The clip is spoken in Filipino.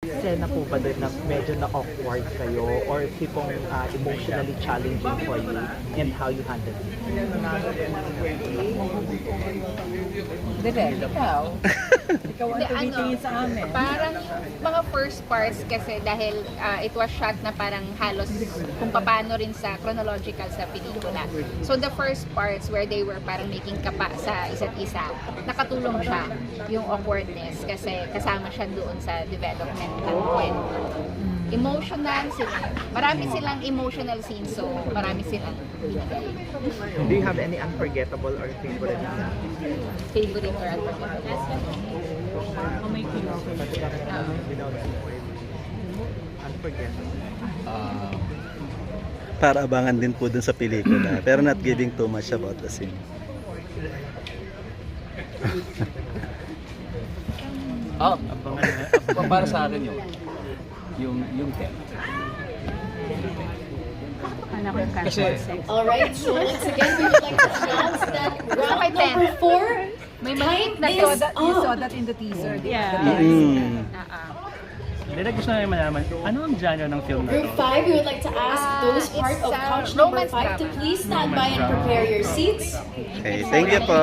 Sena po ba doon na medyo na-awkward kayo or tipong emotionally challenging for you and how you handle it? Direct, ikaw. Ikaw ang tumitingin sa amin. Parang mga first parts kasi dahil it was shot na parang halos kung paano rin sa chronological sa pelikula. So the first parts where they were parang making kapa sa isa't isa, nakatulong siya yung awkwardness kasi kasama siya doon sa development ng kwento. Emotional sila. Marami silang emotional scenes, so marami silang binigay. Do you have any unforgettable or favorite Favorite or unforgettable? Unforgettable. Para abangan din po dun sa pelikula, pero not giving too much about the scene. Para sa akin yung tema. Kasi Alright, so once again, we would like to announce that round number 4 May mga time You is saw up. that in the teaser. Yeah. Hindi, gusto namin malaman, ano ang genre ng film na Group to? 5, we would like to ask those part it's of a couch number romance 5 to drama. please stand by and prepare your seats. Okay, thank you po.